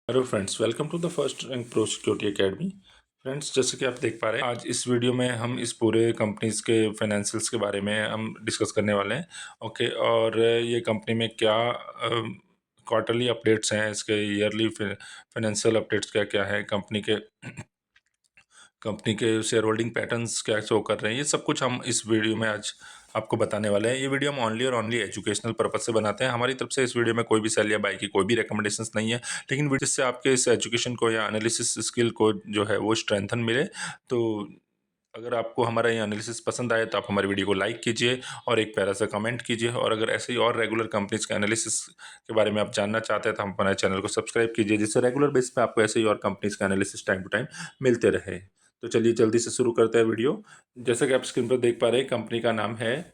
Hello friends, welcome to the first rank pro security academy. Friends, जैसे कि आप देख पा रहे हैं, आज इस वीडियो में हम इस पूरे कंपनीज के फाइनेंशियल्स के बारे में हम डिस्कस करने वाले हैं। ओके, और ये कंपनी में क्या क्वार्टरली अपडेट्स हैं, इसके ईयरली फाइनेंशियल अपडेट्स क्या क्या है, कंपनी के शेयर होल्डिंग पैटर्न्स क्या शो कर रहे हैं, ये सब कुछ हम इस वीडियो में आज आपको बताने वाले हैं। ये वीडियो हम ओनली और ओनली एजुकेशनल पर्पज से बनाते हैं। हमारी तरफ से इस वीडियो में कोई भी सेल या बाई की कोई भी रिकमेंडेशंस नहीं है, लेकिन वीडियो से आपके इस एजुकेशन को या एनालिसिस स्किल को जो है वो स्ट्रेंथन मिले। तो अगर आपको हमारा ये एनालिसिस पसंद आए तो आप हमारी वीडियो को लाइक कीजिए और एक प्यारा सा कमेंट कीजिए। और अगर ऐसे ही और रेगुलर कंपनीज के एनालिसिस के बारे में आप जानना चाहते हैं तो हम हमारे चैनल को सब्सक्राइब कीजिए, जिससे रेगुलर बेस पे आपको ऐसे ही और कंपनीज का एनालिसिस टाइम टू टाइम मिलते रहे। तो चलिए जल्दी से शुरू करते हैं वीडियो। जैसा कि आप स्क्रीन पर देख पा रहे हैं, कंपनी का नाम है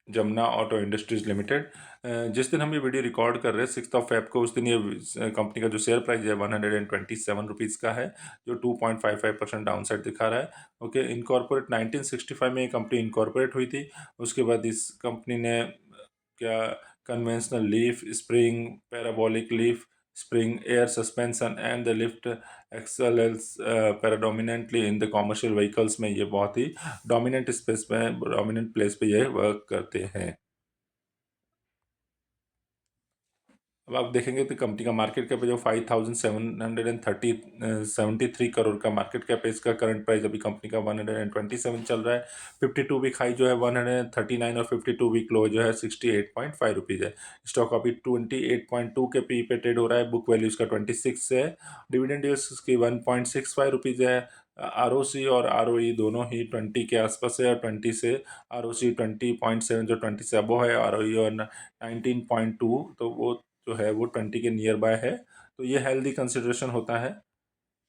जमुना ऑटो इंडस्ट्रीज लिमिटेड। जिस दिन हम ये वीडियो रिकॉर्ड कर रहे हैं 6 फेब को, उस दिन ये कंपनी का जो शेयर प्राइस है 127 रुपीज़ का है, जो 2.55% डाउन साइड दिखा रहा है। ओके, इनकॉर्पोरेट 1965 में ये कंपनी इनकॉर्पोरेट हुई थी। उसके बाद इस कंपनी ने क्या conventional leaf spring, parabolic leaf spring, air suspension and the lift excels predominantly in the commercial vehicles में ये बहुत ही डोमिनेंट स्पेस में, डोमिनेंट प्लेस पे ये वर्क करते हैं। अब आप देखेंगे तो कंपनी का मार्केट कैप है जो 5,773 करोड़ का मार्केट कैप है। इसका करंट प्राइस अभी कंपनी का 127 चल रहा है। 52 वीक हाई जो है 139 और 52 वीक लो जो है 68.5 रुपीज़ है। स्टॉक अभी 28.2 के पी पे ट्रेड हो रहा है। बुक वैल्यू इसका 26 है। डिविडेंड यील्ड इसकी 1.65 रुपीज़ है। आरओसी और आरओई दोनों ही 20 के आसपास है, और 20 से आरओसी 20.7 जो 20 से अबो है, आरओई और 19.2 तो वो जो है वो 20 के नियर बाय है। तो ये हेल्दी कंसिडरेशन होता है।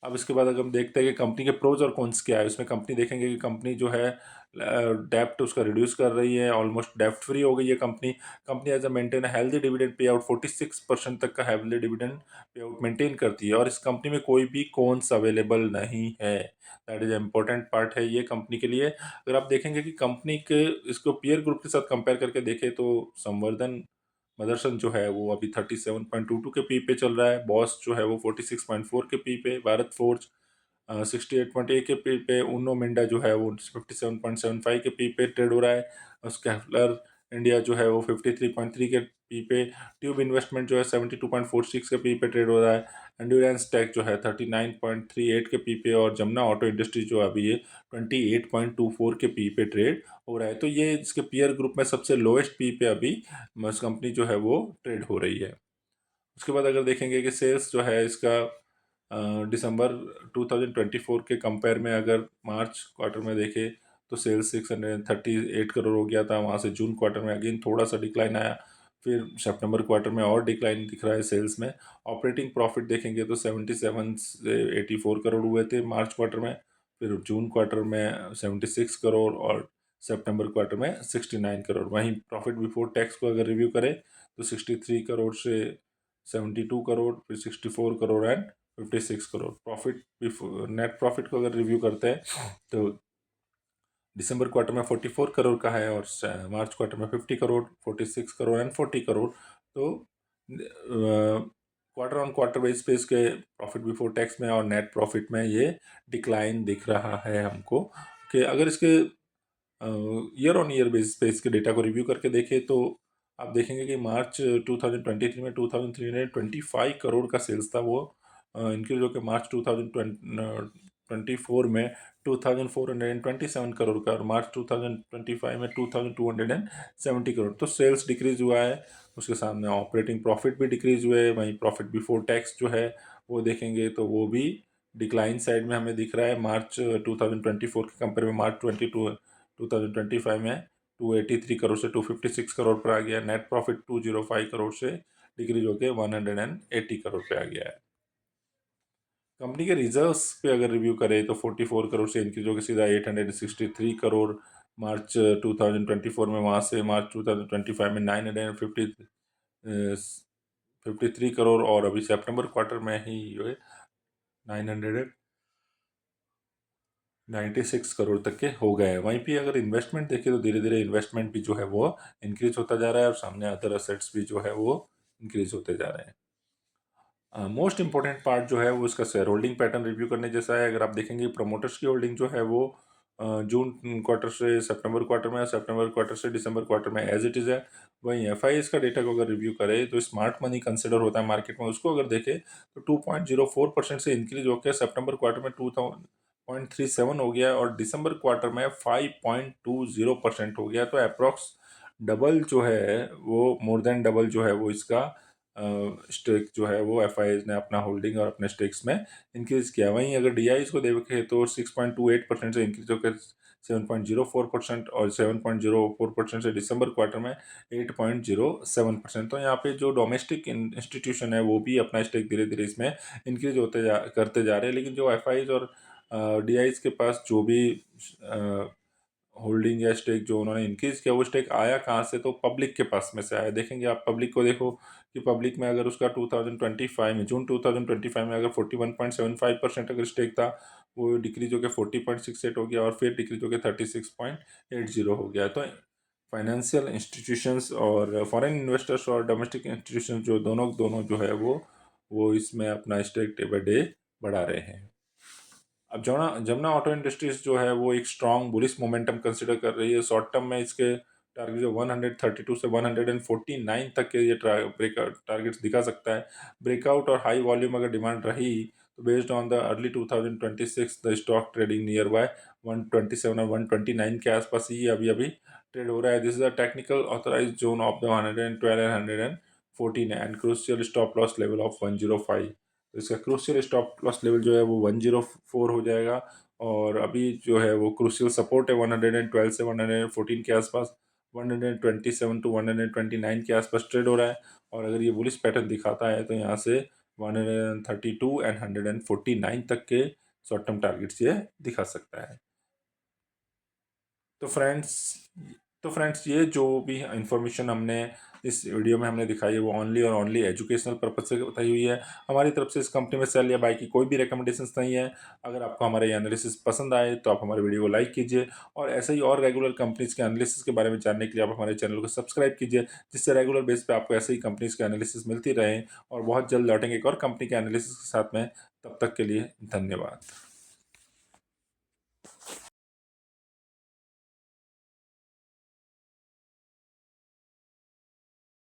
अब इसके बाद अगर हम देखते हैं कि कंपनी के प्रोज और कॉन्स क्या है, उसमें कंपनी देखेंगे कि कंपनी जो है डेप्ट उसका रिड्यूस कर रही है, ऑलमोस्ट डेप्ट फ्री हो गई है company. Company as a maintain healthy dividend pay out, 46% तक का healthy dividend pay out maintain करती है। और इस कंपनी में कोई भी कॉन्स अवेलेबल नहीं है। दैट इज इंपॉर्टेंट पार्ट है ये कंपनी के लिए। अगर आप देखेंगे कि कंपनी के इसको पीयर ग्रुप के साथ कंपेयर करके देखें तो संवर्धन मदरसन जो है वो अभी 37.22 के पी पे चल रहा है। बॉस जो है वो 46.4 के पी पे। भारत फोर्ज 68.8 के पी पे। उनो मिंडा जो है वो 57.75 के पी पे ट्रेड हो रहा है। और स्कैफलर इंडिया जो है वो 53.3 के पी पे। ट्यूब इन्वेस्टमेंट जो है 72.46 के पी पे ट्रेड हो रहा है। एंड्योरेंस टेक जो है 39.38 के पी पे। और जमुना ऑटो इंडस्ट्री जो अभी ये 28.24 के पी पे ट्रेड हो रहा है। तो ये इसके पीयर ग्रुप में सबसे लोएस्ट पी पे अभी मस कंपनी जो है वो ट्रेड हो रही है। उसके बाद अगर देखेंगे कि सेल्स जो है इसका दिसंबर 2024 के कंपेयर में अगर मार्च क्वार्टर में देखें तो सेल्स 638 करोड़ हो गया था। वहाँ से जून क्वार्टर में अगेन थोड़ा सा डिक्लाइन आया। फिर सितंबर क्वार्टर में और डिक्लाइन दिख रहा है सेल्स में। ऑपरेटिंग प्रॉफिट देखेंगे तो 77 से 84 करोड़ हुए थे मार्च क्वार्टर में। फिर जून क्वार्टर में 76 करोड़ और सितंबर क्वार्टर में 69 करोड़। वहीं प्रॉफिट बिफोर टैक्स को अगर रिव्यू करें तो 63 करोड़ से 72 करोड़, फिर 64 crore and 56 crore. Profit before net profit को अगर रिव्यू करते हैं तो दिसंबर क्वार्टर में 44 करोड़ का है, और मार्च क्वार्टर में 50 करोड़, 46 करोड़ एंड 40 करोड़। तो क्वार्टर ऑन क्वार्टर बेस पे इसके प्रॉफिट बिफोर टैक्स में और नेट प्रॉफिट में ये डिक्लाइन दिख रहा है हमको। कि अगर इसके ईयर ऑन ईयर बेसिस पे इसके डेटा को रिव्यू करके देखें तो आप देखेंगे कि मार्च 2023 में 2325 करोड़ का सेल्स था, वो इंक्रीज होकर मार्च 2024 में 2427 करोड़ का, और मार्च 2025 में 2270 करोड़। तो सेल्स डिक्रीज हुआ है। उसके सामने ऑपरेटिंग प्रॉफिट भी डिक्रीज हुए। वहीं प्रॉफिट बिफोर टैक्स जो है वो देखेंगे तो वो भी डिक्लाइन साइड में हमें दिख रहा है। मार्च 2024 के कंपेयर में मार्च 2025 में 283 करोड़ से 256 करोड़ पर आ गया। नेट प्रॉफिट 205 करोड़ से डिक्रीज होकर 180 करोड़ पे आ गया है। कंपनी के रिजर्व्स पे अगर रिव्यू करें तो 44 करोड़ से इंक्रीज होकर सीधा 863 करोड़ मार्च 2024 में। वहाँ से मार्च 2025 में 953 करोड़, और अभी सितंबर क्वार्टर में ही जो है 996 करोड़ तक के हो गए हैं। वहीं पे अगर इन्वेस्टमेंट देखें तो धीरे धीरे इन्वेस्टमेंट भी जो है वो इंक्रीज होता जा रहा है, और सामने अदर असेट्स भी जो है वो इंक्रीज होते जा रहे हैं। मोस्ट इम्पोर्टेंट पार्ट जो है वो इसका शेयर होल्डिंग पैटर्न रिव्यू करने जैसा है। अगर आप देखेंगे प्रमोटर्स की होल्डिंग जो है वो जून क्वार्टर से सितंबर क्वार्टर में, सितंबर क्वार्टर से दिसंबर क्वार्टर में एज इट इज़ है। वहीं एफ का डेटा को अगर रिव्यू करें तो स्मार्ट मनी कंसिडर होता है मार्केट में, उसको अगर देखें तो 2.04% से इंक्रीज होकर सितंबर क्वार्टर में 2.37 हो गया और दिसंबर क्वार्टर में 5.20% हो गया। तो अप्रॉक्स डबल जो है वो, मोर देन डबल जो है वो इसका स्टेक जो है वो एफ ने अपना होल्डिंग और अपने स्टेक्स में इंक्रीज किया। वहीं अगर डी को देखें तो 6.28% से इंक्रीज होकर 7.04% और 7.04% से दिसंबर क्वार्टर में 8.07%। तो यहाँ पे जो डोमेस्टिक इंस्टीट्यूशन है वो भी अपना स्टेक धीरे धीरे इसमें इंक्रीज करते जा रहे हैं। लेकिन जो एफ और डी के पास जो भी होल्डिंग या स्टेक जो उन्होंने इंक्रीज किया, वो स्टेक आया कहाँ से, तो पब्लिक के पास में से आया। देखेंगे आप पब्लिक को, देखो कि पब्लिक में अगर उसका 2025 में, जून 2025 में अगर 41.75% अगर स्टेक था, वो डिक्रीज होकर 40.68 हो गया और फिर डिक्रीज होकर 36.80 हो गया। तो फाइनेंशियल इंस्टीट्यूशंस और फॉरेन इन्वेस्टर्स और डोमेस्टिक इंस्टीट्यूशन जो दोनों दोनों जो है वो इसमें अपना स्टेक डे बाई डे बढ़ा रहे हैं। अब जमुना ऑटो इंडस्ट्रीज जो है वो एक स्ट्रॉन्ग बुलिश मोमेंटम कंसिडर कर रही है। शॉर्ट टर्म में इसके टारगेट जो 132 से 149 तक के ये टारगेट्स दिखा सकता है। ब्रेकआउट और हाई वॉल्यूम अगर डिमांड रही तो based on the early 2026 the stock trading near by 127 और 129 के आसपास ही अभी अभी ट्रेड हो रहा है। This is a technical authorize zone of the 112 and 114 and crucial stop loss level of 105। तो इसका क्रूशियल स्टॉप लॉस लेवल जो है वो 104 हो जाएगा और अभी जो है वो क्रूशियल सपोर्ट है 112 से 114 के आसपास, 127 टू 129 के आसपास ट्रेड हो रहा है। और अगर ये बुलिश पैटर्न दिखाता है तो यहाँ से 132 एंड 149 तक के शॉर्ट टर्म टारगेट्स ये दिखा सकता है। तो फ्रेंड्स ये जो भी इंफॉर्मेशन हमने इस वीडियो में हमने दिखाई है वो ओनली और ओनली एजुकेशनल पर्पज से बताई हुई है। हमारी तरफ से इस कंपनी में सेल या बाई की कोई भी रिकमेंडेशंस नहीं है। अगर आपको हमारे एनालिसिस पसंद आए तो आप हमारे वीडियो को लाइक कीजिए और ऐसे ही और रेगुलर कंपनीज के एनालिसिस के बारे में जानने के लिए आप हमारे चैनल को सब्सक्राइब कीजिए, जिससे रेगुलर बेस पे आपको ऐसे ही कंपनीज के एनालिसिस मिलती रहे। और बहुत जल्द लौटेंगे एक और कंपनी के एनालिसिस के साथ में, तब तक के लिए धन्यवाद।